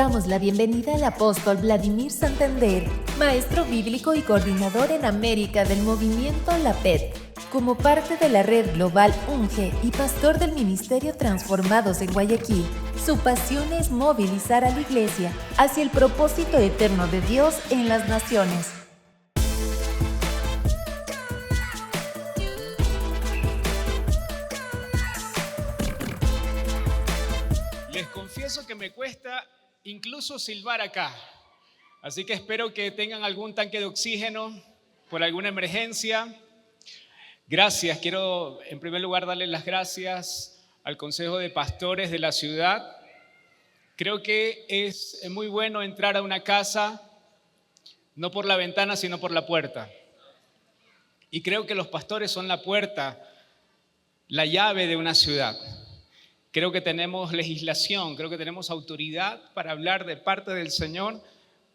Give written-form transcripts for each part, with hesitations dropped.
damos la bienvenida al apóstol Vladimir Santander, maestro bíblico y coordinador en América del movimiento La PET, como parte de la red global UNGE y pastor del Ministerio Transformados en Guayaquil. Su pasión es movilizar a la iglesia hacia el propósito eterno de Dios en las naciones. Les confieso que me cuesta incluso silbar acá, así que espero que tengan algún tanque de oxígeno por alguna emergencia. Gracias, quiero en primer lugar darle las gracias al Consejo de Pastores de la ciudad. Creo que es muy bueno entrar a una casa no por la ventana sino por la puerta. Y creo que los pastores son la puerta, la llave de una ciudad. Creo que tenemos legislación, creo que tenemos autoridad para hablar de parte del Señor,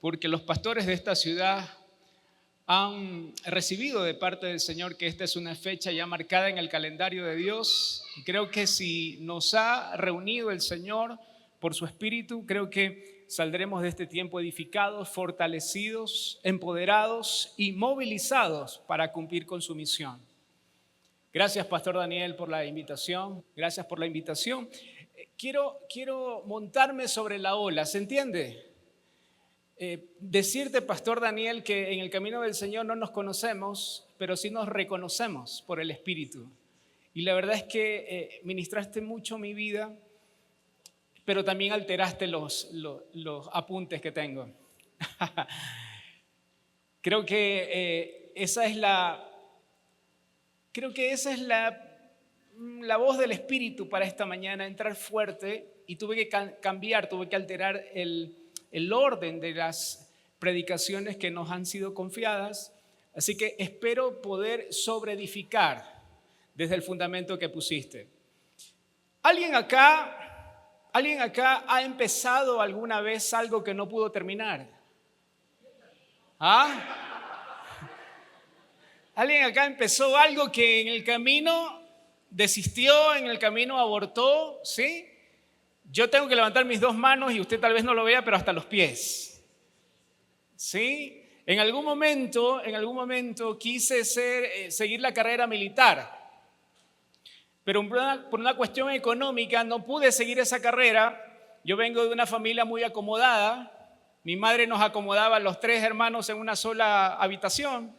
porque los pastores de esta ciudad han recibido de parte del Señor que esta es una fecha ya marcada en el calendario de Dios. Y creo que si nos ha reunido el Señor por su Espíritu, creo que saldremos de este tiempo edificados, fortalecidos, empoderados y movilizados para cumplir con su misión. Gracias, Pastor Daniel, por la invitación. Gracias por la invitación. Quiero montarme sobre la ola, ¿se entiende? Decirte, Pastor Daniel, que en el camino del Señor no nos conocemos, pero sí nos reconocemos por el Espíritu. Y la verdad es que ministraste mucho mi vida, pero también alteraste los apuntes que tengo. Creo que esa es la voz del Espíritu para esta mañana, entrar fuerte, y tuve que cambiar, tuve que alterar el orden de las predicaciones que nos han sido confiadas. Así que espero poder sobreedificar desde el fundamento que pusiste. ¿Alguien acá ha empezado alguna vez algo que no pudo terminar? ¿Ah? ¿Alguien acá empezó algo que en el camino desistió, en el camino abortó? ¿Sí? Yo tengo que levantar mis dos manos y usted tal vez no lo vea, pero hasta los pies. ¿Sí? En algún momento quise seguir la carrera militar, pero por una cuestión económica no pude seguir esa carrera. Yo vengo de una familia muy acomodada. Mi madre nos acomodaba a los 3 hermanos en una sola habitación.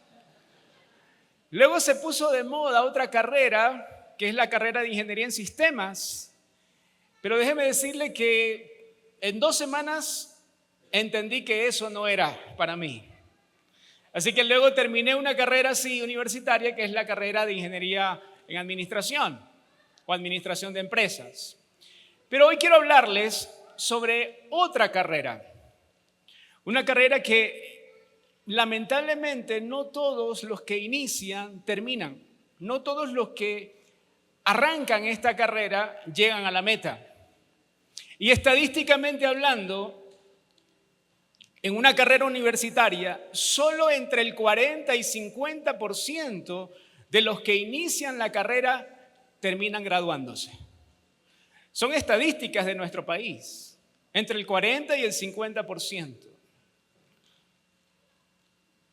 Luego se puso de moda otra carrera, que es la carrera de Ingeniería en Sistemas. Pero déjeme decirle que en 2 semanas entendí que eso no era para mí. Así que luego terminé una carrera así universitaria, que es la carrera de Ingeniería en Administración o Administración de Empresas. Pero hoy quiero hablarles sobre otra carrera. Una carrera que lamentablemente no todos los que inician terminan. No todos los que arrancan esta carrera llegan a la meta. Y estadísticamente hablando, en una carrera universitaria, solo entre el 40 y 50% de los que inician la carrera terminan graduándose. Son estadísticas de nuestro país, entre el 40 y el 50%.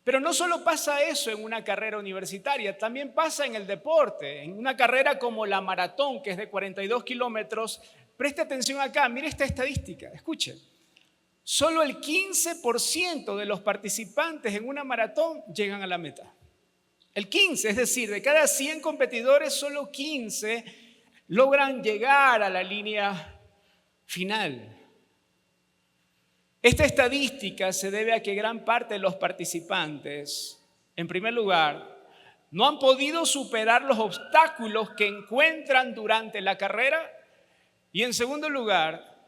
Pero no solo pasa eso en una carrera universitaria, también pasa en el deporte. En una carrera como la maratón, que es de 42 kilómetros, preste atención acá, mire esta estadística, escuche. Solo el 15% de los participantes en una maratón llegan a la meta. El 15, es decir, de cada 100 competidores, solo 15 logran llegar a la línea final. Esta estadística se debe a que gran parte de los participantes, en primer lugar, no han podido superar los obstáculos que encuentran durante la carrera, y en segundo lugar,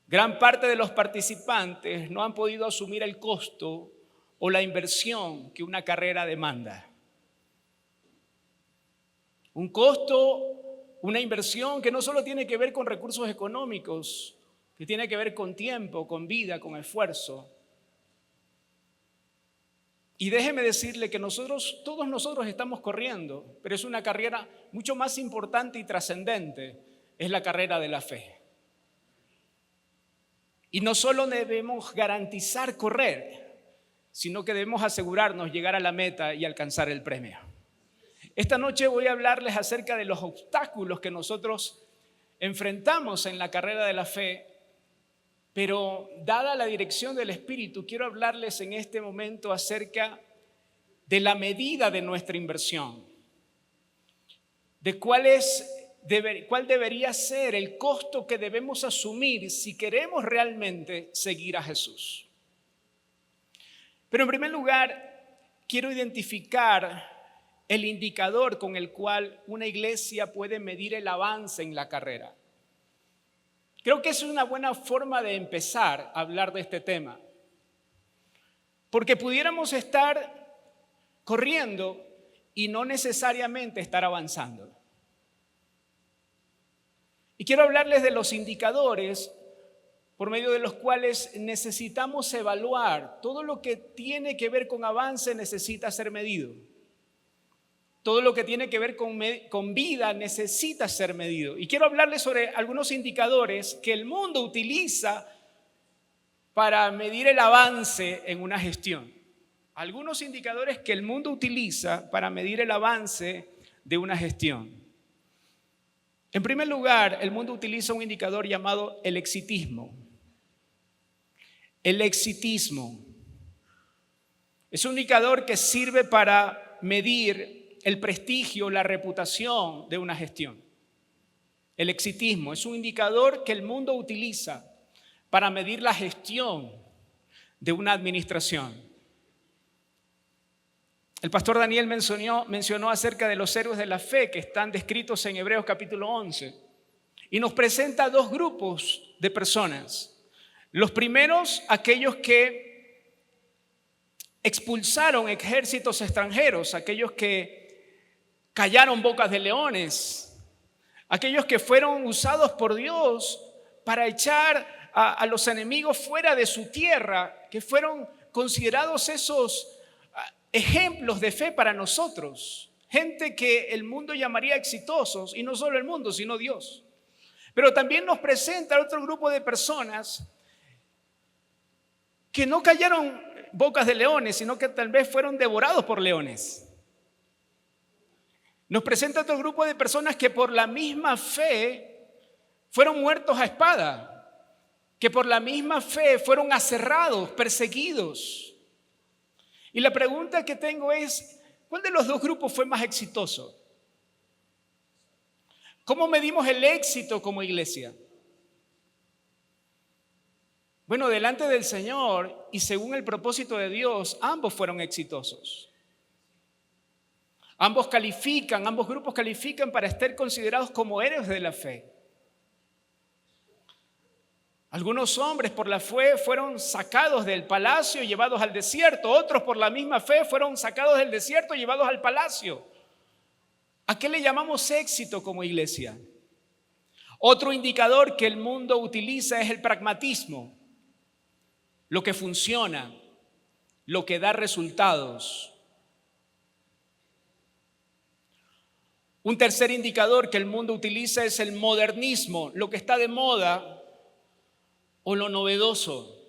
gran parte de los participantes no han podido asumir el costo o la inversión que una carrera demanda. Un costo, una inversión que no solo tiene que ver con recursos económicos, que tiene que ver con tiempo, con vida, con esfuerzo. Y déjeme decirle que todos nosotros estamos corriendo, pero es una carrera mucho más importante y trascendente, es la carrera de la fe. Y no solo debemos garantizar correr, sino que debemos asegurarnos llegar a la meta y alcanzar el premio. Esta noche voy a hablarles acerca de los obstáculos que nosotros enfrentamos en la carrera de la fe, pero dada la dirección del Espíritu, quiero hablarles en este momento acerca de la medida de nuestra inversión, de cuál debería ser el costo que debemos asumir si queremos realmente seguir a Jesús. Pero en primer lugar, quiero identificar el indicador con el cual una iglesia puede medir el avance en la carrera. Creo que es una buena forma de empezar a hablar de este tema, porque pudiéramos estar corriendo y no necesariamente estar avanzando. Y quiero hablarles de los indicadores por medio de los cuales necesitamos evaluar. Todo lo que tiene que ver con avance necesita ser medido. Todo lo que tiene que ver con vida necesita ser medido. Y quiero hablarles sobre algunos indicadores que el mundo utiliza para medir el avance en una gestión. Algunos indicadores que el mundo utiliza para medir el avance de una gestión. En primer lugar, el mundo utiliza un indicador llamado el exitismo. El exitismo es un indicador que sirve para medir el prestigio, la reputación de una gestión. El exitismo es un indicador que el mundo utiliza para medir la gestión de una administración. El pastor Daniel mencionó acerca de los héroes de la fe que están descritos en Hebreos capítulo 11 y nos presenta dos grupos de personas. Los primeros, aquellos que expulsaron ejércitos extranjeros, aquellos que callaron bocas de leones, aquellos que fueron usados por Dios para echar a los enemigos fuera de su tierra, que fueron considerados esos ejemplos de fe para nosotros, gente que el mundo llamaría exitosos, y no solo el mundo, sino Dios. Pero también nos presenta otro grupo de personas que no callaron bocas de leones, sino que tal vez fueron devorados por leones. Nos presenta otro grupo de personas que por la misma fe fueron muertos a espada, que por la misma fe fueron aserrados, perseguidos. Y la pregunta que tengo es, ¿cuál de los dos grupos fue más exitoso? ¿Cómo medimos el éxito como iglesia? Bueno, delante del Señor y según el propósito de Dios, ambos fueron exitosos. Ambos grupos califican para estar considerados como héroes de la fe. Algunos hombres por la fe fueron sacados del palacio y llevados al desierto. Otros por la misma fe fueron sacados del desierto y llevados al palacio. ¿A qué le llamamos éxito como iglesia? Otro indicador que el mundo utiliza es el pragmatismo. Lo que funciona, lo que da resultados. Un tercer indicador que el mundo utiliza es el modernismo, lo que está de moda o lo novedoso.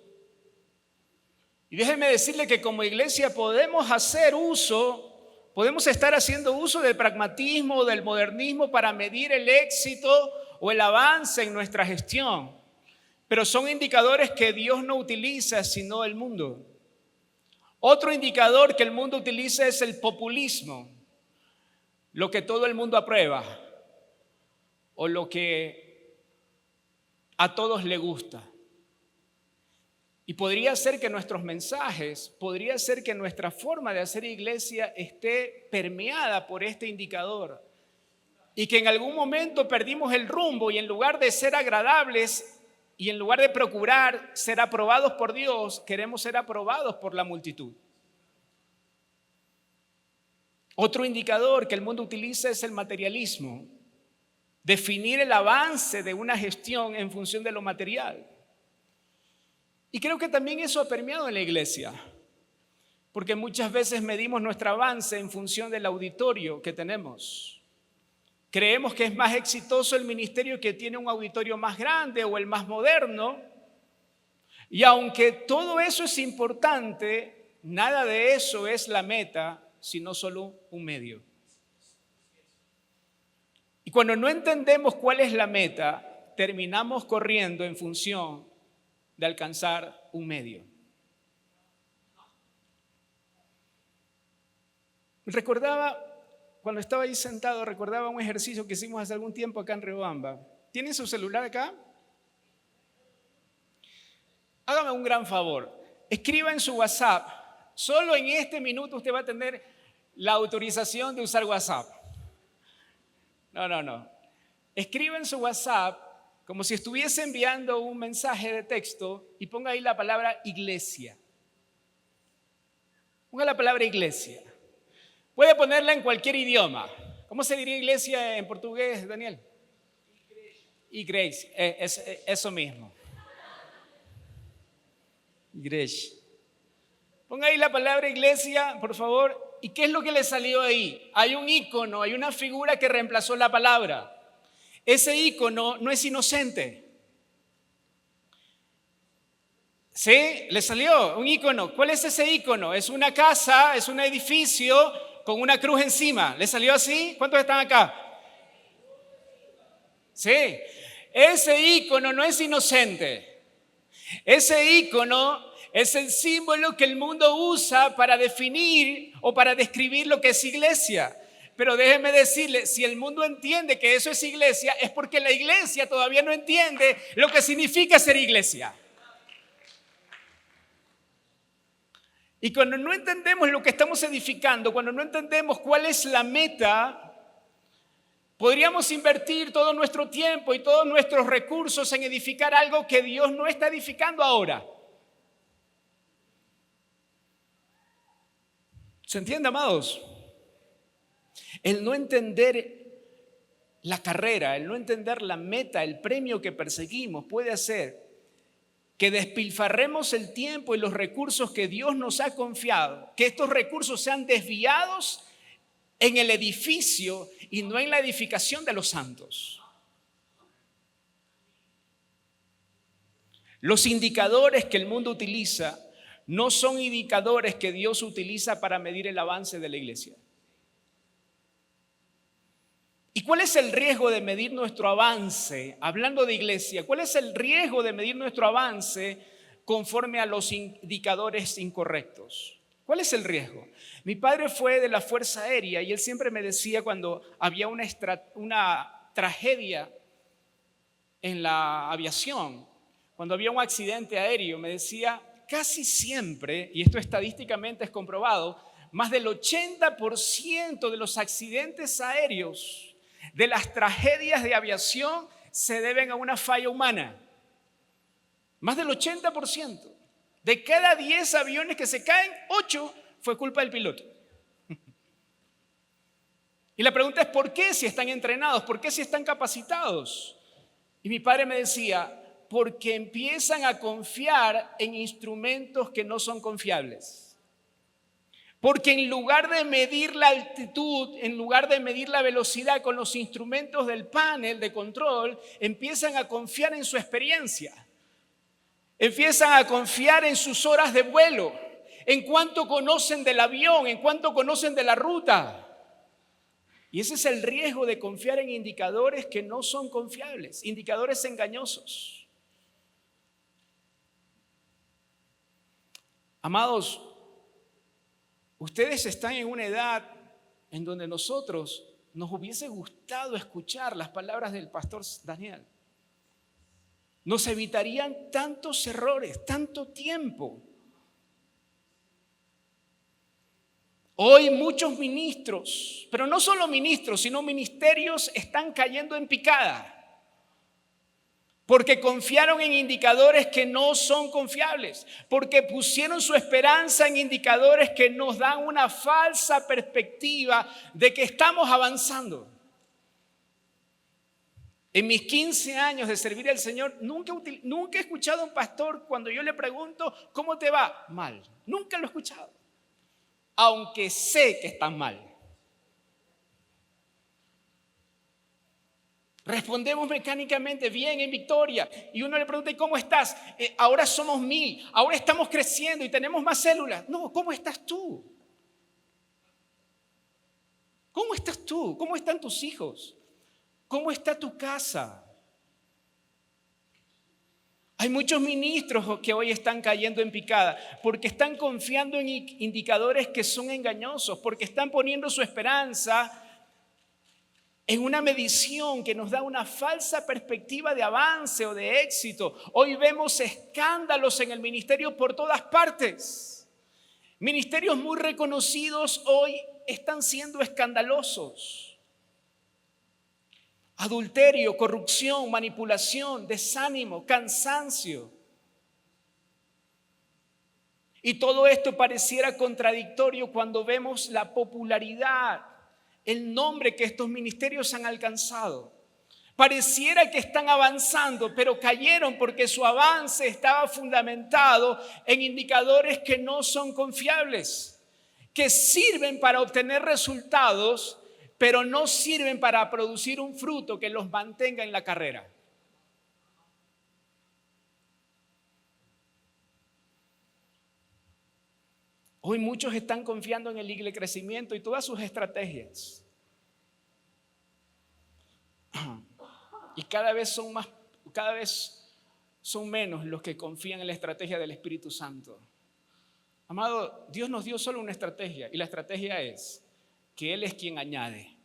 Y déjenme decirle que como iglesia podemos estar haciendo uso del pragmatismo, del modernismo para medir el éxito o el avance en nuestra gestión. Pero son indicadores que Dios no utiliza, sino el mundo. Otro indicador que el mundo utiliza es el populismo, lo que todo el mundo aprueba o lo que a todos le gusta. Y podría ser que nuestros mensajes, podría ser que nuestra forma de hacer iglesia esté permeada por este indicador. Y que en algún momento perdimos el rumbo y en lugar de ser agradables y en lugar de procurar ser aprobados por Dios, queremos ser aprobados por la multitud. Otro indicador que el mundo utiliza es el materialismo. Definir el avance de una gestión en función de lo material. Y creo que también eso ha permeado en la iglesia, porque muchas veces medimos nuestro avance en función del auditorio que tenemos. Creemos que es más exitoso el ministerio que tiene un auditorio más grande o el más moderno, Y aunque todo eso es importante, nada de eso es la meta, sino solo un medio. Y cuando no entendemos cuál es la meta, terminamos corriendo en función de alcanzar un medio. Recordaba, cuando estaba ahí sentado, recordaba un ejercicio que hicimos hace algún tiempo acá en Riobamba. ¿Tienen su celular acá? Hágame un gran favor. Escriba en su WhatsApp. Solo en este minuto usted va a tener la autorización de usar WhatsApp. No. Escriba en su WhatsApp como si estuviese enviando un mensaje de texto y ponga ahí la palabra iglesia. Ponga la palabra iglesia. Puede ponerla en cualquier idioma. ¿Cómo se diría iglesia en portugués, Daniel? Igreja. Eso mismo. Igreja. Ponga ahí la palabra iglesia, por favor. ¿Y qué es lo que le salió ahí? Hay un icono, hay una figura que reemplazó la palabra. Ese icono no es inocente. ¿Sí? Le salió un icono. ¿Cuál es ese icono? Es una casa, es un edificio con una cruz encima. ¿Le salió así? ¿Cuántos están acá? Sí. Ese icono no es inocente. Ese icono es el símbolo que el mundo usa para definir o para describir lo que es iglesia. Pero déjeme decirle, si el mundo entiende que eso es iglesia, es porque la iglesia todavía no entiende lo que significa ser iglesia. Y cuando no entendemos lo que estamos edificando, cuando no entendemos cuál es la meta, podríamos invertir todo nuestro tiempo y todos nuestros recursos en edificar algo que Dios no está edificando ahora. ¿Se entiende, amados? El no entender la carrera, el no entender la meta, el premio que perseguimos puede hacer que despilfarremos el tiempo y los recursos que Dios nos ha confiado, que estos recursos sean desviados en el edificio y no en la edificación de los santos. Los indicadores que el mundo utiliza no son indicadores que Dios utiliza para medir el avance de la iglesia. ¿Y cuál es el riesgo de medir nuestro avance? Hablando de iglesia, ¿cuál es el riesgo de medir nuestro avance conforme a los indicadores incorrectos? ¿Cuál es el riesgo? Mi padre fue de la Fuerza Aérea y él siempre me decía cuando había una tragedia en la aviación, cuando había un accidente aéreo, me decía casi siempre, y esto estadísticamente es comprobado, más del 80% de los accidentes aéreos, de las tragedias de aviación, se deben a una falla humana. Más del 80%. De cada 10 aviones que se caen, 8 fue culpa del piloto. Y la pregunta es, ¿por qué si están entrenados? ¿Por qué si están capacitados? Y mi padre me decía, porque empiezan a confiar en instrumentos que no son confiables. Porque en lugar de medir la altitud, en lugar de medir la velocidad con los instrumentos del panel de control, empiezan a confiar en su experiencia. Empiezan a confiar en sus horas de vuelo, en cuánto conocen del avión, en cuánto conocen de la ruta. Y ese es el riesgo de confiar en indicadores que no son confiables, indicadores engañosos. Amados, ustedes están en una edad en donde nosotros nos hubiese gustado escuchar las palabras del pastor Daniel. Nos evitarían tantos errores, tanto tiempo. Hoy muchos ministros, pero no solo ministros, sino ministerios están cayendo en picada porque confiaron en indicadores que no son confiables, porque pusieron su esperanza en indicadores que nos dan una falsa perspectiva de que estamos avanzando. En mis 15 años de servir al Señor, nunca he escuchado a un pastor cuando yo le pregunto, ¿cómo te va? Mal. Nunca lo he escuchado. Aunque sé que están mal. Respondemos mecánicamente, bien, en victoria. Y uno le pregunta, ¿y cómo estás? Ahora somos 1000, ahora estamos creciendo y tenemos más células. No, ¿cómo estás tú? ¿Cómo estás tú? ¿Cómo están tus hijos? ¿Cómo está tu casa? Hay muchos ministros que hoy están cayendo en picada porque están confiando en indicadores que son engañosos, porque están poniendo su esperanza en una medición que nos da una falsa perspectiva de avance o de éxito. Hoy vemos escándalos en el ministerio por todas partes. Ministerios muy reconocidos hoy están siendo escandalosos. Adulterio, corrupción, manipulación, desánimo, cansancio. Y todo esto pareciera contradictorio cuando vemos la popularidad, el nombre que estos ministerios han alcanzado. Pareciera que están avanzando, pero cayeron porque su avance estaba fundamentado en indicadores que no son confiables, que sirven para obtener resultados, pero no sirven para producir un fruto que los mantenga en la carrera. Hoy muchos están confiando en el crecimiento y todas sus estrategias. Y cada vez son menos los que confían en la estrategia del Espíritu Santo. Amado, Dios nos dio solo una estrategia y la estrategia es que Él es quien añade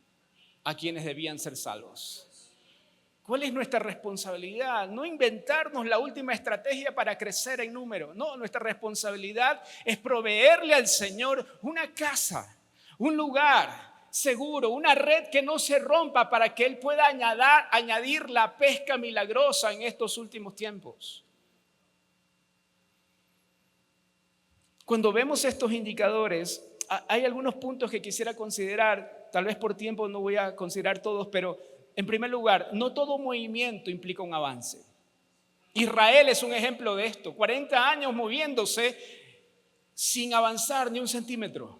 a quienes debían ser salvos. ¿Cuál es nuestra responsabilidad? No inventarnos la última estrategia para crecer en número. No, nuestra responsabilidad es proveerle al Señor una casa, un lugar seguro, una red que no se rompa para que Él pueda añadir la pesca milagrosa en estos últimos tiempos. Cuando vemos estos indicadores, hay algunos puntos que quisiera considerar. Tal vez por tiempo no voy a considerar todos, pero en primer lugar, no todo movimiento implica un avance. Israel es un ejemplo de esto. 40 años moviéndose sin avanzar ni un centímetro.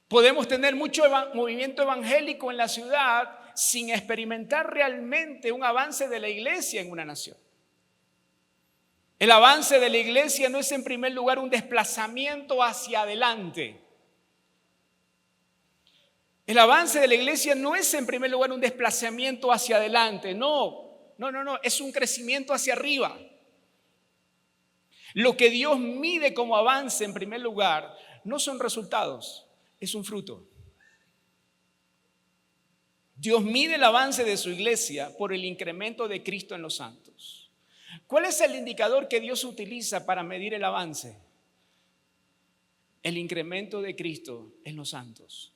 Podemos tener mucho movimiento evangélico en la ciudad sin experimentar realmente un avance de la iglesia en una nación. El avance de la iglesia no es en primer lugar un desplazamiento hacia adelante. El avance de la iglesia no es en primer lugar un desplazamiento hacia adelante, no, es un crecimiento hacia arriba. Lo que Dios mide como avance en primer lugar no son resultados, es un fruto. Dios mide el avance de su iglesia por el incremento de Cristo en los santos. ¿Cuál es el indicador que Dios utiliza para medir el avance? El incremento de Cristo en los santos.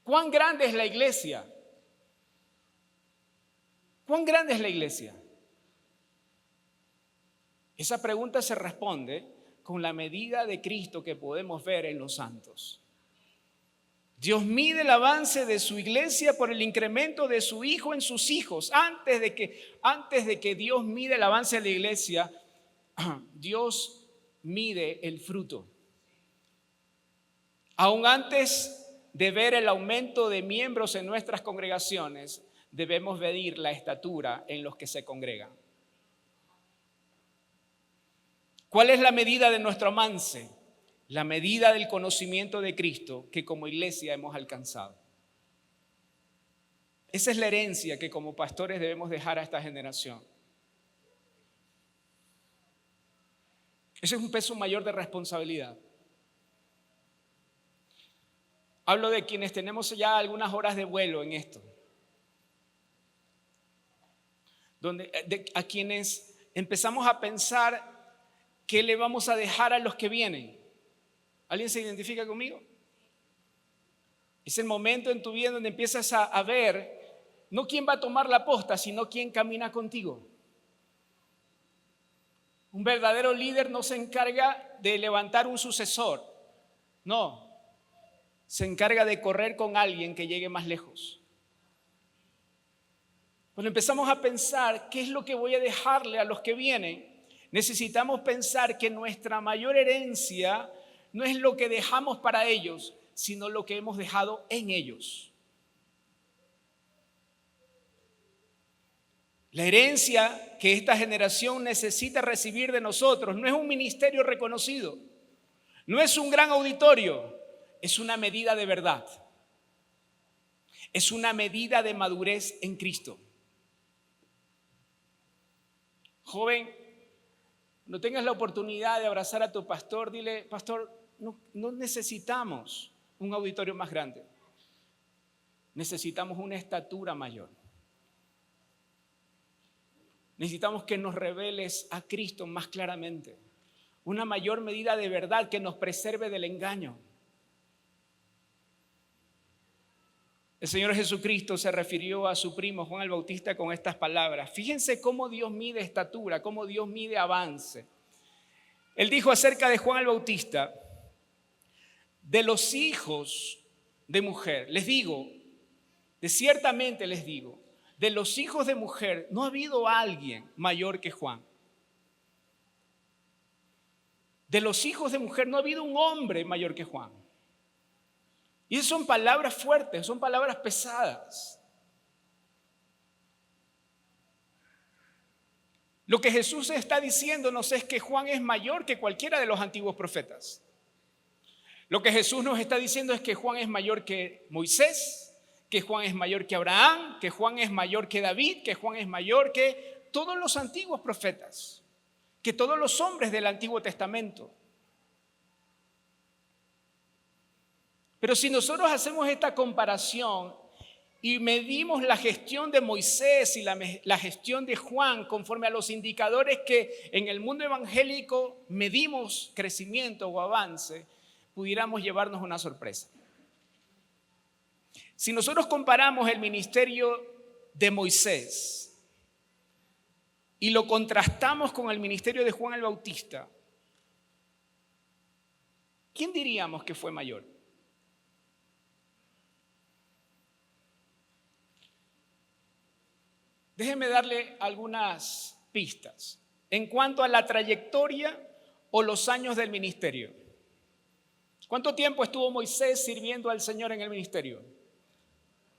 ¿Cuán grande es la iglesia? ¿Cuán grande es la iglesia? Esa pregunta se responde con la medida de Cristo que podemos ver en los santos. Dios mide el avance de su iglesia por el incremento de su Hijo en sus hijos. Antes de que Dios mide el avance de la iglesia, Dios mide el fruto. Aún antes de ver el aumento de miembros en nuestras congregaciones, debemos medir la estatura en los que se congregan. ¿Cuál es la medida de nuestro avance? La medida del conocimiento de Cristo que como iglesia hemos alcanzado. Esa es la herencia que como pastores debemos dejar a esta generación. Ese es un peso mayor de responsabilidad. Hablo de quienes tenemos ya algunas horas de vuelo en esto. A quienes empezamos a pensar qué le vamos a dejar a los que vienen. ¿Alguien se identifica conmigo? Es el momento en tu vida donde empiezas a ver no quién va a tomar la posta, sino quién camina contigo. Un verdadero líder no se encarga de levantar un sucesor. No. Se encarga de correr con alguien que llegue más lejos. Cuando empezamos a pensar qué es lo que voy a dejarle a los que vienen, necesitamos pensar que nuestra mayor herencia no es lo que dejamos para ellos, sino lo que hemos dejado en ellos. La herencia que esta generación necesita recibir de nosotros no es un ministerio reconocido, no es un gran auditorio, es una medida de verdad, es una medida de madurez en Cristo. Joven, no tengas la oportunidad de abrazar a tu pastor, dile: pastor, no necesitamos un auditorio más grande, necesitamos una estatura mayor. Necesitamos que nos reveles a Cristo más claramente, una mayor medida de verdad que nos preserve del engaño. El Señor Jesucristo se refirió a su primo Juan el Bautista con estas palabras. Fíjense cómo Dios mide estatura, cómo Dios mide avance. Él dijo acerca de Juan el Bautista: de los hijos de mujer, les digo, ciertamente les digo, de los hijos de mujer no ha habido alguien mayor que Juan. De los hijos de mujer no ha habido un hombre mayor que Juan. Y esas son palabras fuertes, son palabras pesadas. Lo que Jesús está diciéndonos es que Juan es mayor que cualquiera de los antiguos profetas. Lo que Jesús nos está diciendo es que Juan es mayor que Moisés, que Juan es mayor que Abraham, que Juan es mayor que David, que Juan es mayor que todos los antiguos profetas, que todos los hombres del Antiguo Testamento. Pero si nosotros hacemos esta comparación y medimos la gestión de Moisés y la gestión de Juan conforme a los indicadores que en el mundo evangélico medimos crecimiento o avance, pudiéramos llevarnos una sorpresa. Si nosotros comparamos el ministerio de Moisés y lo contrastamos con el ministerio de Juan el Bautista, ¿quién diríamos que fue mayor? Déjenme darle algunas pistas en cuanto a la trayectoria o los años del ministerio. ¿Cuánto tiempo estuvo Moisés sirviendo al Señor en el ministerio?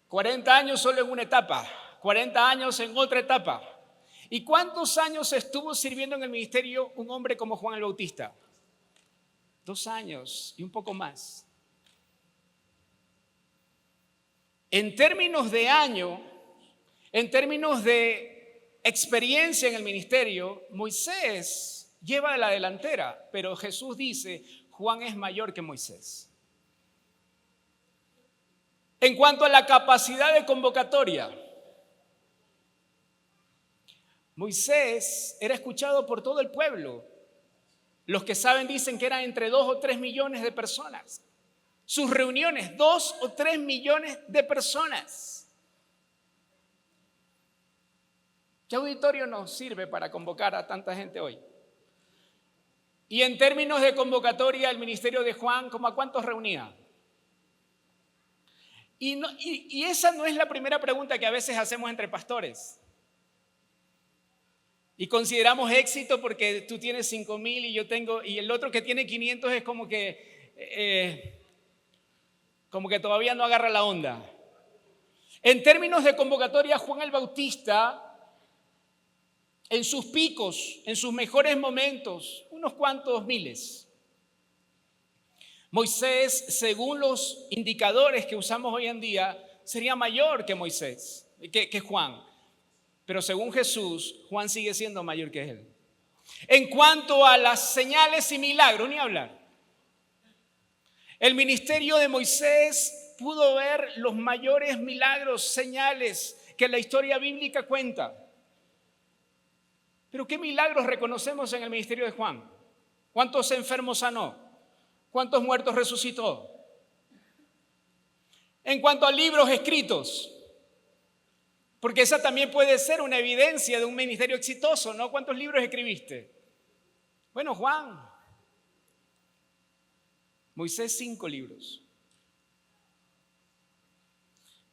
40 años solo en una etapa, 40 años en otra etapa. ¿Y cuántos años estuvo sirviendo en el ministerio un hombre como Juan el Bautista? 2 años y un poco más. En términos de año, en términos de experiencia en el ministerio, Moisés lleva la delantera, pero Jesús dice: Juan es mayor que Moisés. En cuanto a la capacidad de convocatoria, Moisés era escuchado por todo el pueblo. Los que saben dicen que eran entre 2 o 3 millones de personas. Sus reuniones, 2 o 3 millones de personas. ¿Qué auditorio nos sirve para convocar a tanta gente hoy? Y en términos de convocatoria, el ministerio de Juan, ¿cómo a cuántos reunía? Y esa no es la primera pregunta que a veces hacemos entre pastores. Y consideramos éxito porque tú tienes 5,000 y yo tengo, y el otro que tiene 500 es como que todavía no agarra la onda. En términos de convocatoria, Juan el Bautista, en sus picos, en sus mejores momentos, unos cuantos miles. Moisés, según los indicadores que usamos hoy en día, sería mayor que Moisés, que Juan. Pero según Jesús, Juan sigue siendo mayor que él. En cuanto a las señales y milagros, ni hablar. El ministerio de Moisés pudo ver los mayores milagros, señales que la historia bíblica cuenta. Pero ¿qué milagros reconocemos en el ministerio de Juan? ¿Cuántos enfermos sanó? ¿Cuántos muertos resucitó? En cuanto a libros escritos, porque esa también puede ser una evidencia de un ministerio exitoso, ¿no? ¿Cuántos libros escribiste? Bueno, Juan. Moisés 5 libros.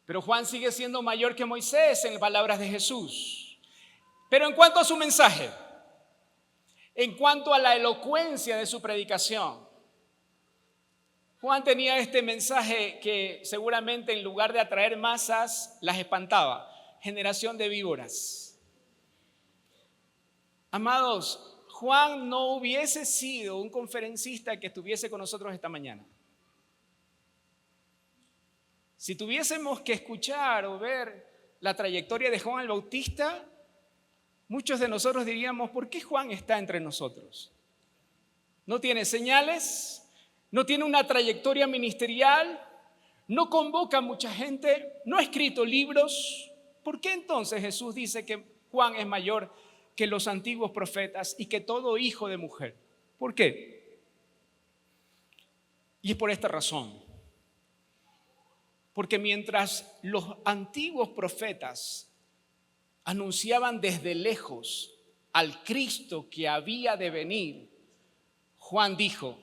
Pero Juan sigue siendo mayor que Moisés en palabras de Jesús. Pero en cuanto a su mensaje, en cuanto a la elocuencia de su predicación, Juan tenía este mensaje que seguramente en lugar de atraer masas, las espantaba. Generación de víboras. Amados, Juan no hubiese sido un conferencista que estuviese con nosotros esta mañana. Si tuviésemos que escuchar o ver la trayectoria de Juan el Bautista, muchos de nosotros diríamos, ¿por qué Juan está entre nosotros? No tiene señales, no tiene una trayectoria ministerial, no convoca a mucha gente, no ha escrito libros. ¿Por qué entonces Jesús dice que Juan es mayor que los antiguos profetas y que todo hijo de mujer? ¿Por qué? Y es por esta razón. Porque mientras los antiguos profetas anunciaban desde lejos al Cristo que había de venir, Juan dijo,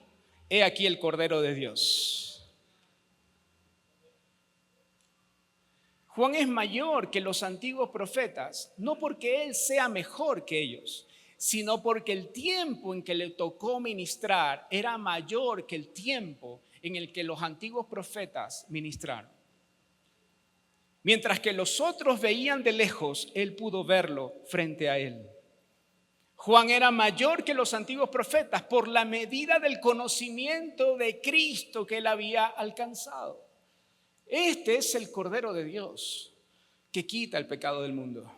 he aquí el Cordero de Dios. Juan es mayor que los antiguos profetas, no porque él sea mejor que ellos, sino porque el tiempo en que le tocó ministrar era mayor que el tiempo en el que los antiguos profetas ministraron. Mientras que los otros veían de lejos, él pudo verlo frente a él. Juan era mayor que los antiguos profetas por la medida del conocimiento de Cristo que él había alcanzado. Este es el Cordero de Dios que quita el pecado del mundo.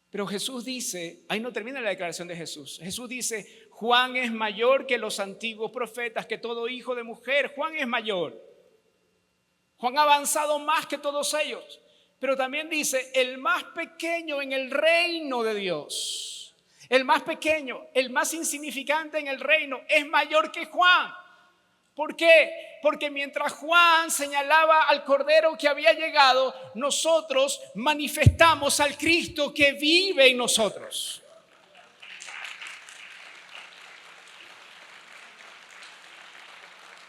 Pero Jesús dice, ahí no termina la declaración de Jesús. Jesús dice, Juan es mayor que los antiguos profetas, que todo hijo de mujer. Juan es mayor. Juan ha avanzado más que todos ellos. Pero también dice, el más pequeño en el reino de Dios. El más pequeño, el más insignificante en el reino es mayor que Juan. ¿Por qué? Porque mientras Juan señalaba al Cordero que había llegado, nosotros manifestamos al Cristo que vive en nosotros.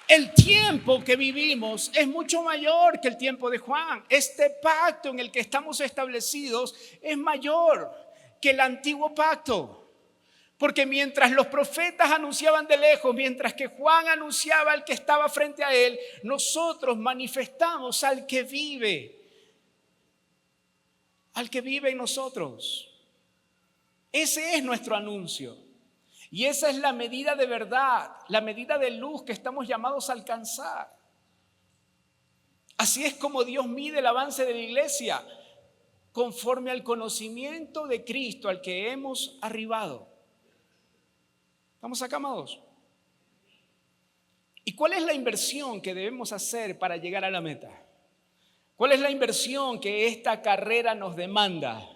El tiempo que vivimos es mucho mayor que el tiempo de Juan. Este pacto en el que estamos establecidos es mayor que el antiguo pacto. Porque mientras los profetas anunciaban de lejos, mientras que Juan anunciaba al que estaba frente a él, nosotros manifestamos al que vive en nosotros. Ese es nuestro anuncio. Y esa es la medida de verdad, la medida de luz que estamos llamados a alcanzar. Así es como Dios mide el avance de la iglesia, conforme al conocimiento de Cristo al que hemos arribado. ¿Estamos acá, amados? ¿Y cuál es la inversión que debemos hacer para llegar a la meta? ¿Cuál es la inversión que esta carrera nos demanda?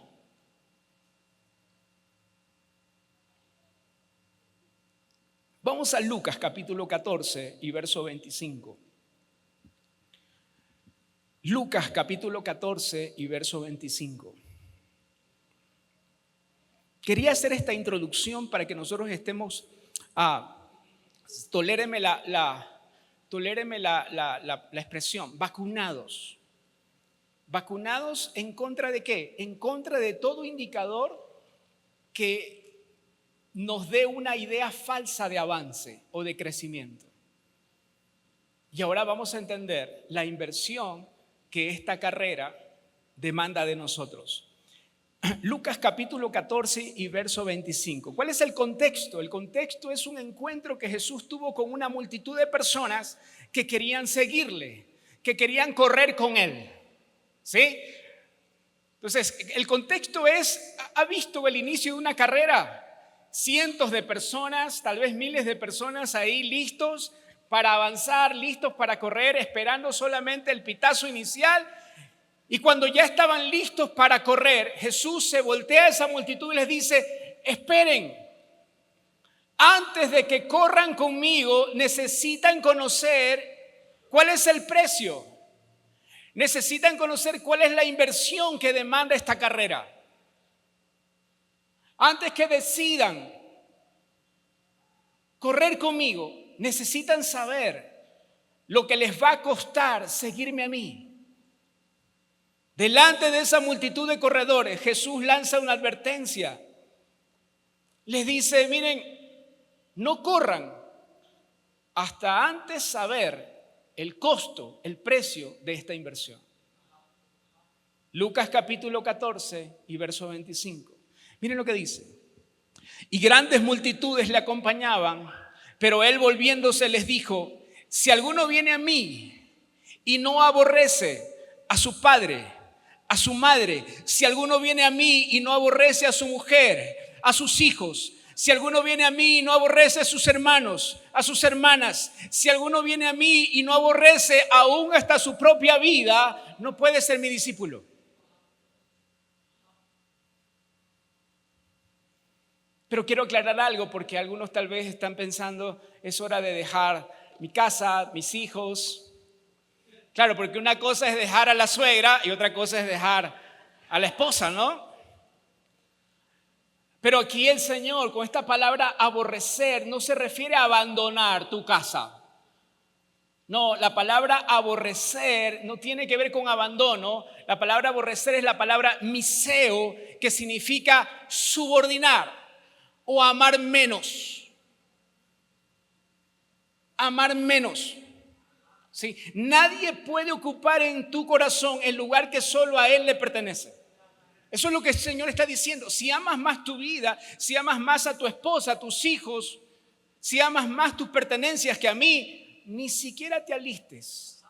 Vamos a Lucas capítulo 14 y verso 25. Lucas capítulo 14 y verso 25. Quería hacer esta introducción para que nosotros estemos, toléreme la expresión, vacunados. ¿Vacunados en contra de qué? En contra de todo indicador que nos dé una idea falsa de avance o de crecimiento. Y ahora vamos a entender la inversión que esta carrera demanda de nosotros. Lucas capítulo 14 y verso 25. ¿Cuál es el contexto? El contexto es un encuentro que Jesús tuvo con una multitud de personas que querían seguirle, que querían correr con él. ¿Sí? Entonces, el contexto es, ¿ha visto el inicio de una carrera? Cientos de personas, tal vez miles de personas ahí listos para avanzar, listos para correr, esperando solamente el pitazo inicial. Y cuando ya estaban listos para correr, Jesús se voltea a esa multitud y les dice, esperen, antes de que corran conmigo, necesitan conocer cuál es el precio. Necesitan conocer cuál es la inversión que demanda esta carrera. Antes que decidan correr conmigo, necesitan saber lo que les va a costar seguirme a mí. Delante de esa multitud de corredores, Jesús lanza una advertencia. Les dice, miren, no corran hasta antes saber el costo, el precio de esta inversión. Lucas capítulo 14 y verso 25. Miren lo que dice. Y grandes multitudes le acompañaban, pero él volviéndose les dijo, si alguno viene a mí y no aborrece a su padre, a su madre, si alguno viene a mí y no aborrece a su mujer, a sus hijos, si alguno viene a mí y no aborrece a sus hermanos, a sus hermanas, si alguno viene a mí y no aborrece aún hasta su propia vida, no puede ser mi discípulo. Pero quiero aclarar algo porque algunos tal vez están pensando, es hora de dejar mi casa, mis hijos. Claro, porque una cosa es dejar a la suegra y otra cosa es dejar a la esposa, ¿no? Pero aquí el Señor, con esta palabra aborrecer, no se refiere a abandonar tu casa. No, la palabra aborrecer no tiene que ver con abandono. La palabra aborrecer es la palabra miseo, que significa subordinar o amar menos. Amar menos. ¿Sí? Nadie puede ocupar en tu corazón el lugar que solo a Él le pertenece. Eso es lo que el Señor está diciendo. Si amas más tu vida, si amas más a tu esposa, a tus hijos, si amas más tus pertenencias que a mí, ni siquiera te alistes.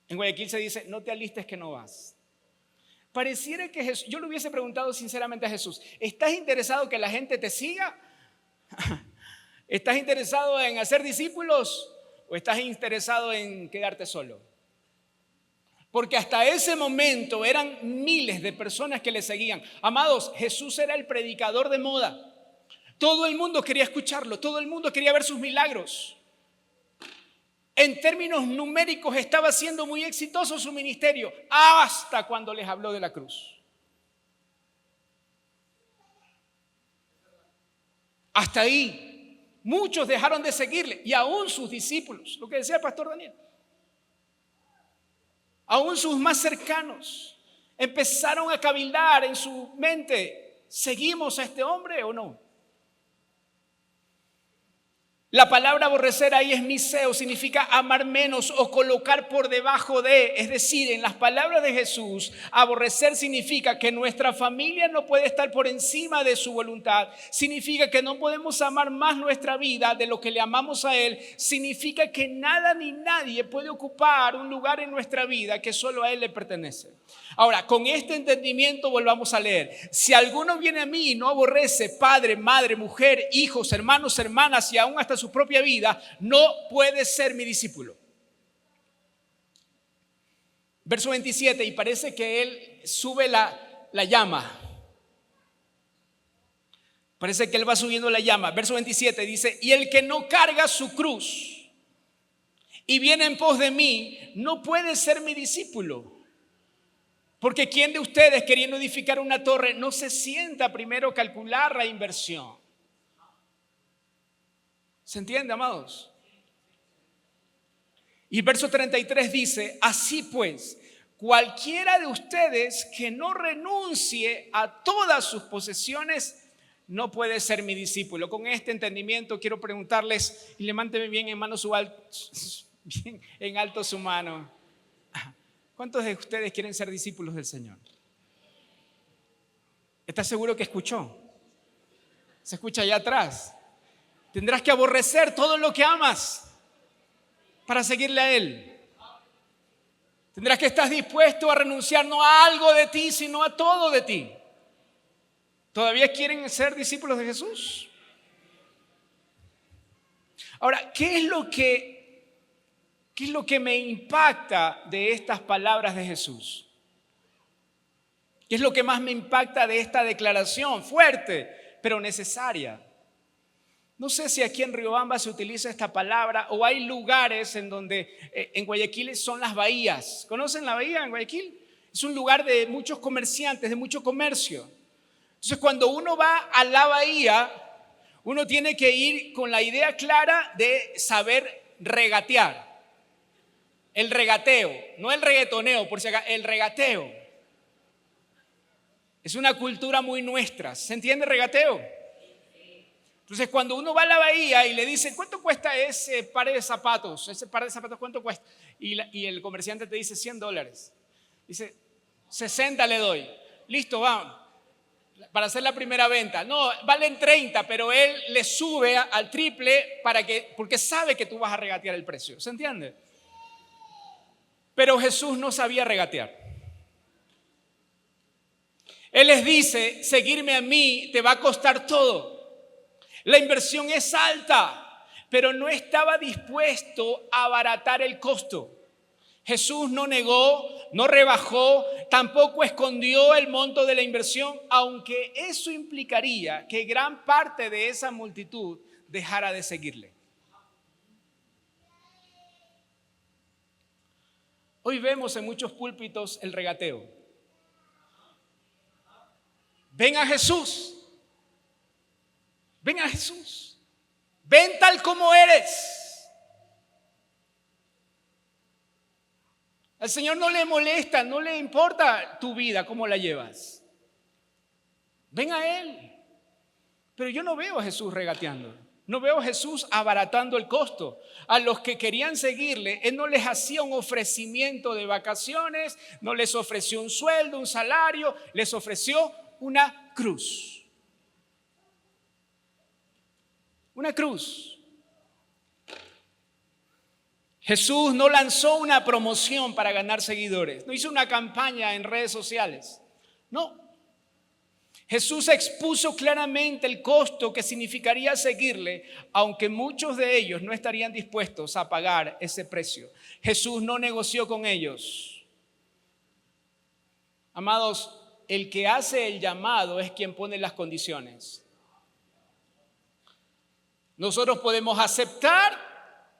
En Guayaquil se dice, no te alistes que no vas. Pareciera que Jesús, yo le hubiese preguntado sinceramente a Jesús, ¿estás interesado que la gente te siga? ¿Estás interesado en hacer discípulos o estás interesado en quedarte solo? Porque hasta ese momento eran miles de personas que le seguían. Amados, Jesús era el predicador de moda. Todo el mundo quería escucharlo, todo el mundo quería ver sus milagros. En términos numéricos estaba siendo muy exitoso su ministerio, hasta cuando les habló de la cruz. Hasta ahí. Muchos dejaron de seguirle y aún sus discípulos, lo que decía el pastor Daniel. Aún sus más cercanos empezaron a cabildar en su mente, ¿seguimos a este hombre o no? La palabra aborrecer ahí es miseo, significa amar menos o colocar por debajo de. Es decir, en las palabras de Jesús, aborrecer significa que nuestra familia no puede estar por encima de su voluntad. Significa que no podemos amar más nuestra vida de lo que le amamos a Él. Significa que nada ni nadie puede ocupar un lugar en nuestra vida que solo a Él le pertenece. Ahora, con este entendimiento volvamos a leer. Si alguno viene a mí y no aborrece padre, madre, mujer, hijos, hermanos, hermanas y aún hasta su propia vida, no puede ser mi discípulo. Verso 27, y parece que él sube la llama. Parece que él va subiendo la llama. Verso 27 dice, y el que no carga su cruz y viene en pos de mí, no puede ser mi discípulo. Porque ¿quién de ustedes queriendo edificar una torre no se sienta primero a calcular la inversión? ¿Se entiende, amados? Y el verso 33 dice, así pues, cualquiera de ustedes que no renuncie a todas sus posesiones no puede ser mi discípulo. Con este entendimiento quiero preguntarles, y levánteme bien en alto su mano. ¿Cuántos de ustedes quieren ser discípulos del Señor? ¿Estás seguro que escuchó? ¿Se escucha allá atrás? Tendrás que aborrecer todo lo que amas para seguirle a Él. Tendrás que estar dispuesto a renunciar no a algo de ti, sino a todo de ti. ¿Todavía quieren ser discípulos de Jesús? Ahora, ¿qué es lo que me impacta de estas palabras de Jesús? ¿Qué es lo que más me impacta de esta declaración fuerte, pero necesaria? No sé si aquí en Riobamba se utiliza esta palabra o hay lugares en donde en Guayaquil son las bahías. ¿Conocen la bahía en Guayaquil? Es un lugar de muchos comerciantes, de mucho comercio. Entonces, cuando uno va a la bahía, uno tiene que ir con la idea clara de saber regatear. El regateo, no el reggaetoneo, por si acaso, el regateo. Es una cultura muy nuestra. ¿Se entiende regateo? Entonces, cuando uno va a la bahía y le dice, ¿cuánto cuesta ese par de zapatos? Ese par de zapatos, ¿cuánto cuesta? Y el comerciante te dice $100. Dice, 60 le doy. listo, vamos, para hacer la primera venta. No, valen 30, pero él le sube al triple porque sabe que tú vas a regatear el precio. ¿Se entiende? Pero Jesús no sabía regatear. Él les dice, seguirme a mí te va a costar todo. La inversión es alta, pero no estaba dispuesto a abaratar el costo. Jesús no negó, no rebajó, tampoco escondió el monto de la inversión, aunque eso implicaría que gran parte de esa multitud dejara de seguirle. Hoy vemos en muchos púlpitos el regateo. Ven a Jesús. Ven a Jesús. Ven tal como eres. Al Señor no le molesta, no le importa tu vida, cómo la llevas. Ven a Él. Pero yo no veo a Jesús regateando. No veo a Jesús abaratando el costo. A los que querían seguirle, Él no les hacía un ofrecimiento de vacaciones, no les ofreció un sueldo, un salario, les ofreció una cruz. Una cruz. Jesús no lanzó una promoción para ganar seguidores, no hizo una campaña en redes sociales, no. Jesús expuso claramente el costo que significaría seguirle, aunque muchos de ellos no estarían dispuestos a pagar ese precio. Jesús no negoció con ellos. Amados, el que hace el llamado es quien pone las condiciones. Nosotros podemos aceptar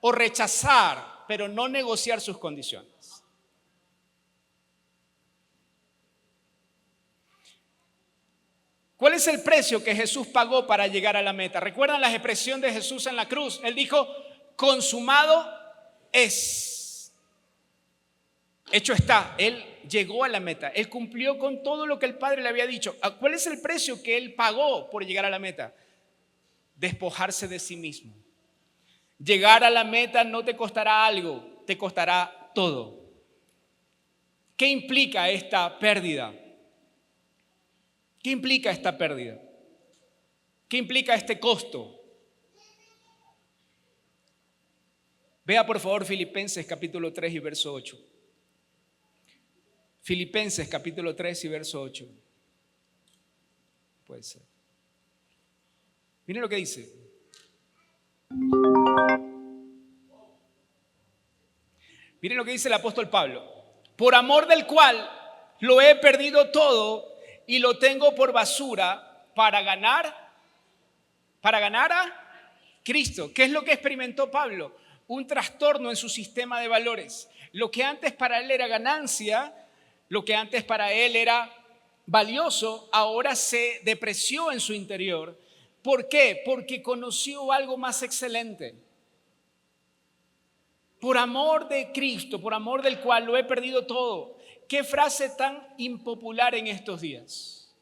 o rechazar, pero no negociar sus condiciones. ¿Cuál es el precio que Jesús pagó para llegar a la meta? ¿Recuerdan la expresión de Jesús en la cruz? Él dijo, consumado es. Hecho está. Él llegó a la meta. Él cumplió con todo lo que el Padre le había dicho. ¿Cuál es el precio que Él pagó por llegar a la meta? Despojarse de sí mismo. Llegar a la meta no te costará algo, te costará todo. ¿Qué implica esta pérdida? ¿Qué implica esta pérdida? ¿Qué implica este costo? Vea por favor Filipenses capítulo 3 y verso 8. Filipenses capítulo 3 y verso 8. Puede ser. Miren lo que dice. Miren lo que dice el apóstol Pablo. Por amor del cual lo he perdido todo y lo tengo por basura para ganar a Cristo. ¿Qué es lo que experimentó Pablo? Un trastorno en su sistema de valores. Lo que antes para él era ganancia, lo que antes para él era valioso, ahora se depreció en su interior. ¿Por qué? Porque conoció algo más excelente. Por amor de Cristo, por amor del cual lo he perdido todo. ¿Qué frase tan impopular en estos días?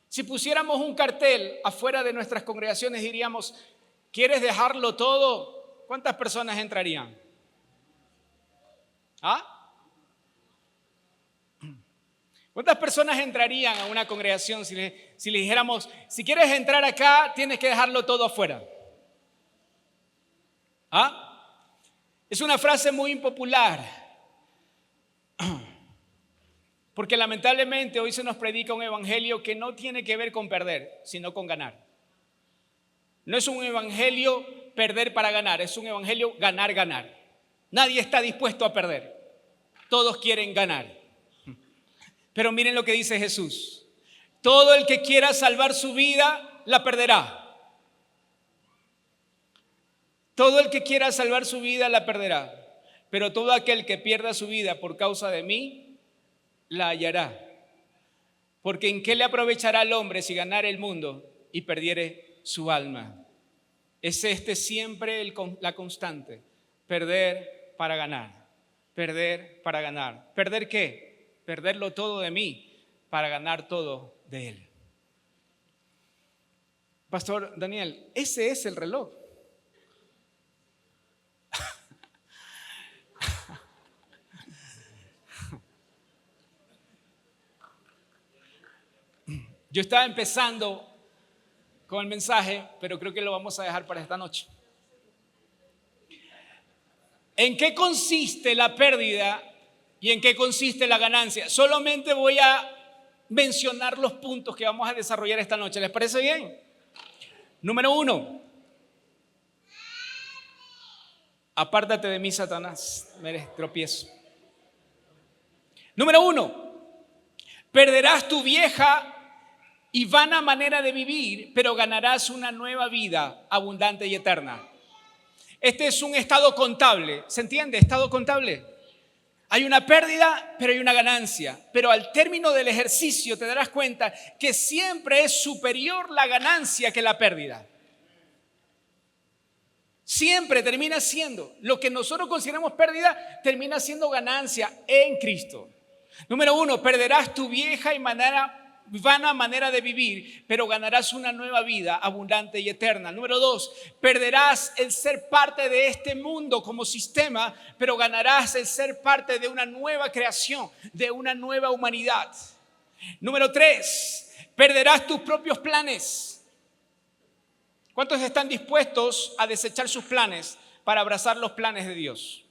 Si pusiéramos un cartel afuera de nuestras congregaciones, diríamos, ¿quieres dejarlo todo? ¿Cuántas personas entrarían? ¿Ah? ¿Cuántas personas entrarían a una congregación si le dijéramos, si quieres entrar acá, tienes que dejarlo todo afuera? ¿Ah? Es una frase muy impopular. Porque lamentablemente hoy se nos predica un evangelio que no tiene que ver con perder, sino con ganar. No es un evangelio perder para ganar, es un evangelio ganar, ganar. Nadie está dispuesto a perder. Todos quieren ganar. Pero miren lo que dice Jesús. Todo el que quiera salvar su vida, la perderá. Todo el que quiera salvar su vida, la perderá. Pero todo aquel que pierda su vida por causa de mí, la hallará. Porque ¿en qué le aprovechará al hombre si ganare el mundo y perdiere su alma? Es siempre la constante. Perder para ganar. Perder para ganar. ¿Perder qué? Perderlo todo de mí para ganar todo de Él. Pastor Daniel, ese es el reloj. Yo estaba empezando con el mensaje, pero creo que lo vamos a dejar para esta noche. ¿En qué consiste la pérdida y en qué consiste la ganancia? Solamente voy a mencionar los puntos que vamos a desarrollar esta noche. ¿Les parece bien? Número 1. Apártate de mí, Satanás. Me eres tropiezo. Número 1. Perderás tu vieja y vana manera de vivir, pero ganarás una nueva vida abundante y eterna. Este es un estado contable. ¿Se entiende? Estado contable. Hay una pérdida, pero hay una ganancia. Pero al término del ejercicio te darás cuenta que siempre es superior la ganancia que la pérdida. Siempre termina siendo lo que nosotros consideramos pérdida, termina siendo ganancia en Cristo. Número 1, perderás tu vieja y vana manera de vivir, pero ganarás una nueva vida abundante y eterna. Número 2, perderás el ser parte de este mundo como sistema, pero ganarás el ser parte de una nueva creación, de una nueva humanidad. Número 3, perderás tus propios planes. ¿Cuántos están dispuestos a desechar sus planes para abrazar los planes de Dios?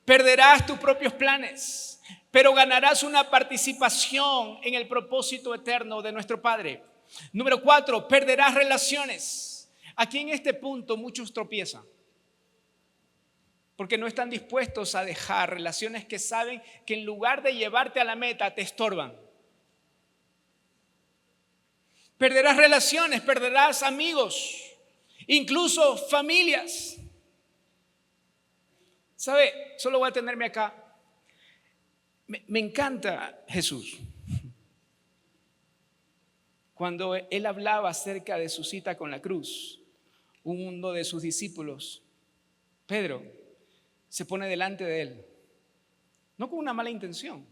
Perderás tus propios planes, pero ganarás una participación en el propósito eterno de nuestro Padre. Número 4, perderás relaciones. Aquí en este punto muchos tropiezan, porque no están dispuestos a dejar relaciones que saben que en lugar de llevarte a la meta te estorban. Perderás relaciones, perderás amigos, incluso familias. ¿Sabe? Solo voy a tenerme acá. Me encanta Jesús. Cuando Él hablaba acerca de su cita con la cruz, uno de sus discípulos, Pedro, se pone delante de Él. No con una mala intención,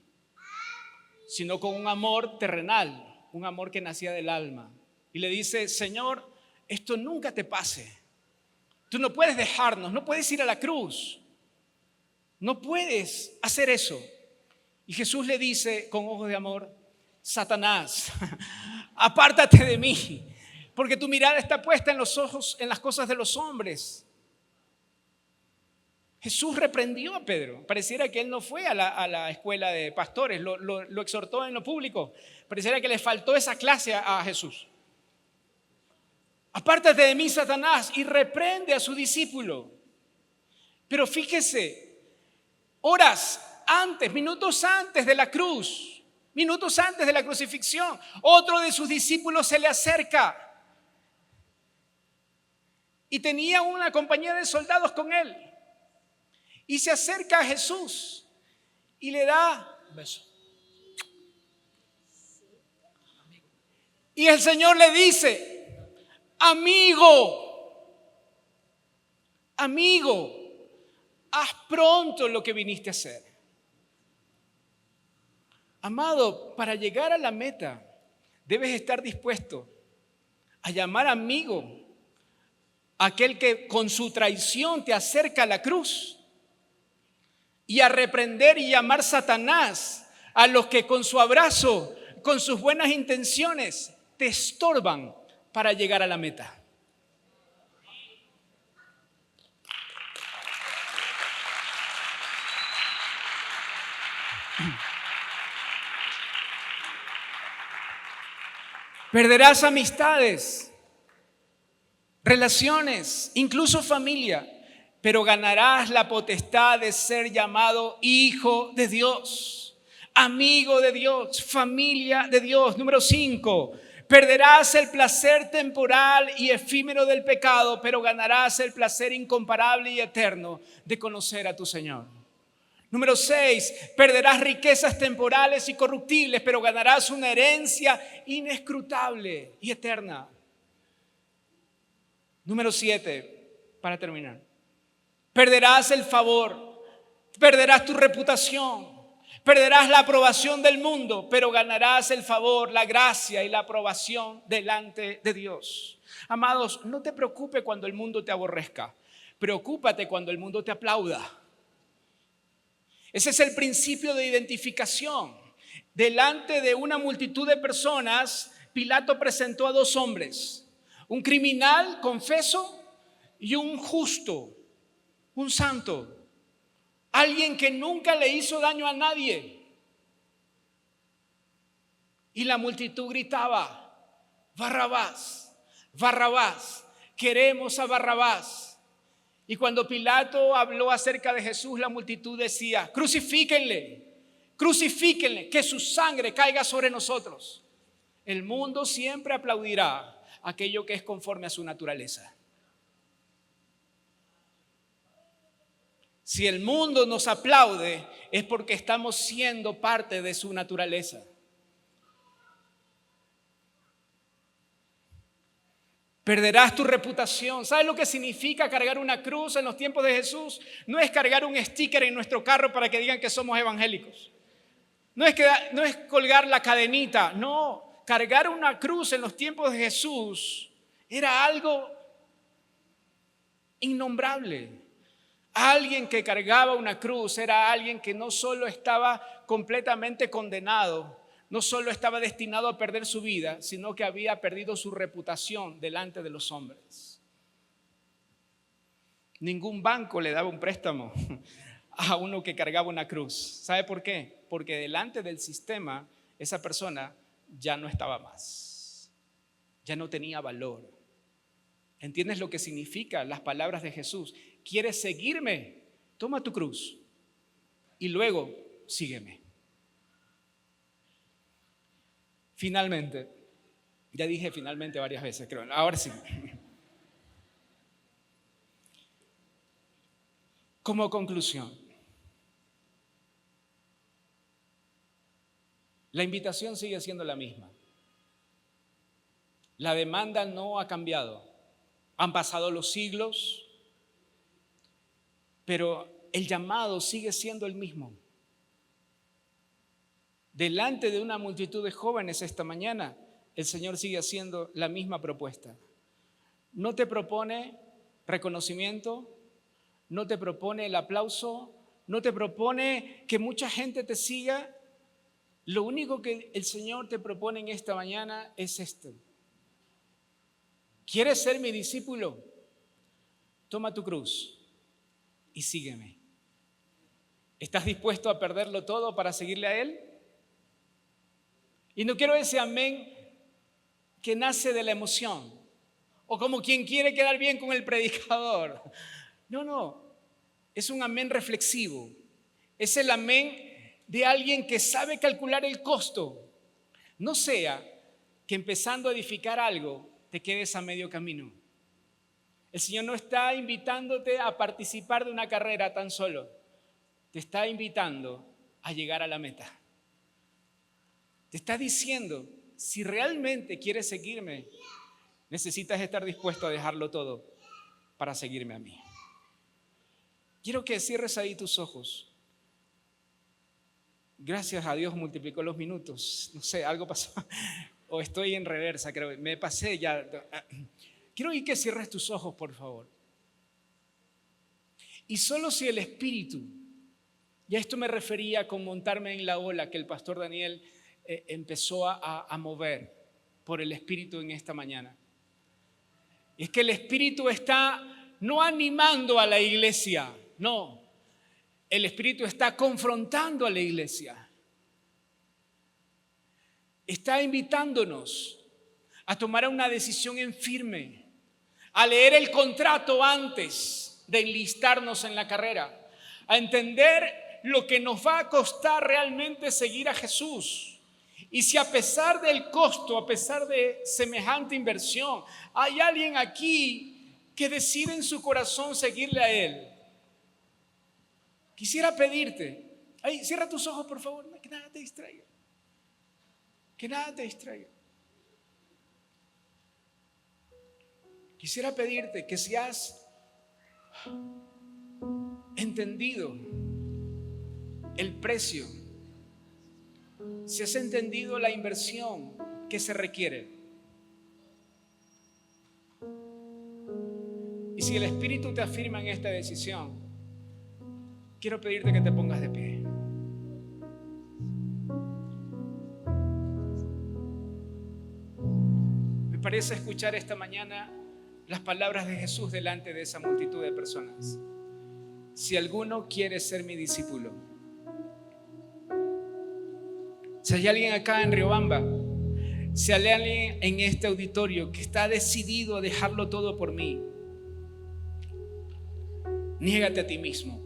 sino con un amor terrenal. Un amor que nacía del alma. Y le dice: Señor, esto nunca te pase. Tú no puedes dejarnos, no puedes ir a la cruz. No puedes hacer eso. Y Jesús le dice con ojos de amor: Satanás, apártate de mí, porque tu mirada está puesta en los ojos, en las cosas de los hombres. Jesús reprendió a Pedro. Pareciera que él no fue a la escuela de pastores, lo exhortó en lo público. Pareciera que le faltó esa clase a Jesús. Apártate de mí, Satanás, y reprende a su discípulo. Pero fíjese, horas antes, minutos antes de la cruz, minutos antes de la crucifixión, otro de sus discípulos se le acerca y tenía una compañía de soldados con él. Y se acerca a Jesús y le da un beso. Y el Señor le dice: amigo, haz pronto lo que viniste a hacer. Amado, para llegar a la meta debes estar dispuesto a llamar amigo a aquel que con su traición te acerca a la cruz, y a reprender y llamar Satanás a los que con su abrazo, con sus buenas intenciones, te estorban para llegar a la meta. Perderás amistades, relaciones, incluso familia, pero ganarás la potestad de ser llamado hijo de Dios, amigo de Dios, familia de Dios. Número 5, perderás el placer temporal y efímero del pecado, pero ganarás el placer incomparable y eterno de conocer a tu Señor. Número 6, perderás riquezas temporales y corruptibles, pero ganarás una herencia inescrutable y eterna. Número 7, para terminar. Perderás el favor, perderás tu reputación, perderás la aprobación del mundo, pero ganarás el favor, la gracia y la aprobación delante de Dios. Amados, no te preocupes cuando el mundo te aborrezca, preocúpate cuando el mundo te aplauda. Ese es el principio de identificación. delante de una multitud de personas, Pilato presentó a dos hombres, un criminal, confeso, y un justo, un santo, alguien que nunca le hizo daño a nadie. Y la multitud gritaba: Barrabás, Barrabás, queremos a Barrabás. Y cuando Pilato habló acerca de Jesús, la multitud decía: crucifíquenle, crucifíquenle, que su sangre caiga sobre nosotros. El mundo siempre aplaudirá aquello que es conforme a su naturaleza. Si el mundo nos aplaude, es porque estamos siendo parte de su naturaleza. Perderás tu reputación. ¿Sabes lo que significa cargar una cruz en los tiempos de Jesús? No es cargar un sticker en nuestro carro para que digan que somos evangélicos. No es colgar la cadenita. No, cargar una cruz en los tiempos de Jesús era algo innombrable. Alguien que cargaba una cruz era alguien que no solo estaba completamente condenado, no solo estaba destinado a perder su vida, sino que había perdido su reputación delante de los hombres. Ningún banco le daba un préstamo a uno que cargaba una cruz. ¿Sabe por qué? Porque delante del sistema esa persona ya no estaba más, ya no tenía valor. ¿Entiendes lo que significan las palabras de Jesús? ¿Quieres seguirme? Toma tu cruz y luego sígueme. Finalmente, ya dije finalmente varias veces, creo, ahora sí. Como conclusión, la invitación sigue siendo la misma. La demanda no ha cambiado. Han pasado los siglos, pero el llamado sigue siendo el mismo. Delante de una multitud de jóvenes esta mañana, el Señor sigue haciendo la misma propuesta. No te propone reconocimiento, no te propone el aplauso, no te propone que mucha gente te siga. Lo único que el Señor te propone en esta mañana es esto. ¿Quieres ser mi discípulo? Toma tu cruz y sígueme. ¿Estás dispuesto a perderlo todo para seguirle a Él? Y no quiero ese amén que nace de la emoción o como quien quiere quedar bien con el predicador. No, es un amén reflexivo. Es el amén de alguien que sabe calcular el costo. No sea que empezando a edificar algo te quedes a medio camino. El Señor no está invitándote a participar de una carrera tan solo. Te está invitando a llegar a la meta. Te está diciendo, si realmente quieres seguirme, necesitas estar dispuesto a dejarlo todo para seguirme a mí. Quiero que cierres ahí tus ojos. Gracias a Dios multiplicó los minutos. No sé, algo pasó. O estoy en reversa, creo. Me pasé ya. Quiero que cierres tus ojos, por favor. Y solo si el Espíritu, y a esto me refería con montarme en la ola que el pastor Daniel empezó a mover por el Espíritu en esta mañana. Y es que el Espíritu está no animando a la iglesia, no. El Espíritu está confrontando a la iglesia. Está invitándonos a tomar una decisión en firme, a leer el contrato antes de enlistarnos en la carrera, a entender lo que nos va a costar realmente seguir a Jesús. Y si a pesar del costo, a pesar de semejante inversión, hay alguien aquí que decide en su corazón seguirle a Él, quisiera pedirte, cierra tus ojos por favor, que nada te distraiga. Que nada te distraiga. Quisiera pedirte que si has entendido el precio, si has entendido la inversión que se requiere, y si el Espíritu te afirma en esta decisión, quiero pedirte que te pongas de pie. Me parece escuchar esta mañana las palabras de Jesús delante de esa multitud de personas. Si alguno quiere ser mi discípulo, si hay alguien acá en Riobamba, si hay alguien en este auditorio que está decidido a dejarlo todo por mí, niégate a ti mismo,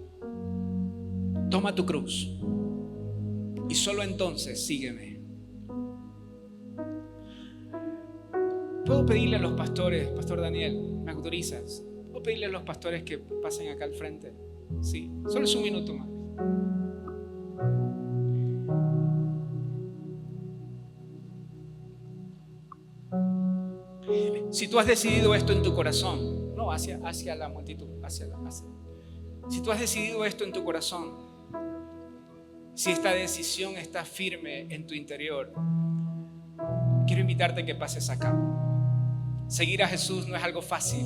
toma tu cruz y solo entonces sígueme. ¿Puedo pedirle a los pastores, Pastor Daniel, me autorizas? ¿Puedo pedirle a los pastores que pasen acá al frente? Sí, solo es un minuto más. Si tú has decidido esto en tu corazón, no hacia la multitud, si tú has decidido esto en tu corazón, si esta decisión está firme en tu interior, quiero invitarte a que pases acá. Seguir a Jesús no es algo fácil.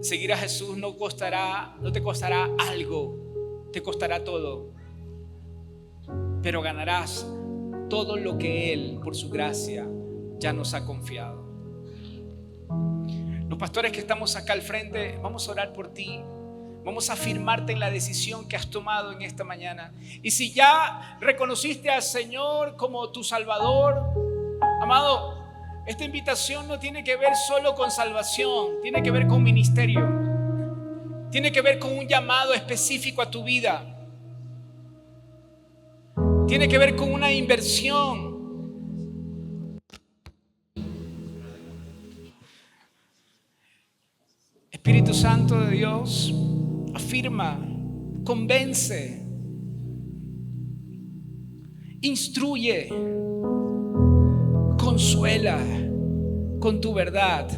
Seguir a Jesús no te costará algo, te costará todo, pero ganarás todo lo que Él, por su gracia, ya nos ha confiado. Los pastores que estamos acá al frente, vamos a orar por ti. Vamos a afirmarte en la decisión que has tomado en esta mañana. Y si ya reconociste al Señor como tu Salvador, amado, esta invitación no tiene que ver solo con salvación, tiene que ver con ministerio, tiene que ver con un llamado específico a tu vida, tiene que ver con una inversión. Espíritu Santo de Dios, afirma, convence, instruye, consuela con tu verdad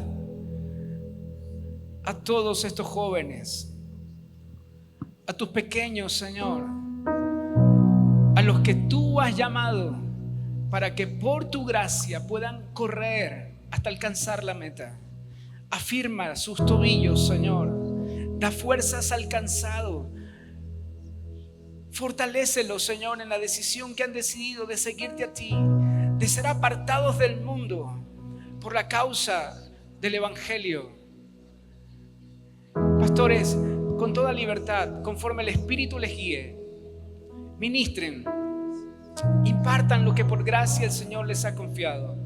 a todos estos jóvenes, a tus pequeños, Señor, a los que tú has llamado para que por tu gracia puedan correr hasta alcanzar la meta. Afirma sus tobillos, Señor. Da fuerzas al cansado. Fortalécelos, Señor, en la decisión que han decidido de seguirte a ti, de ser apartados del mundo por la causa del Evangelio. Pastores, con toda libertad, conforme el Espíritu les guíe, ministren, impartan lo que por gracia el Señor les ha confiado.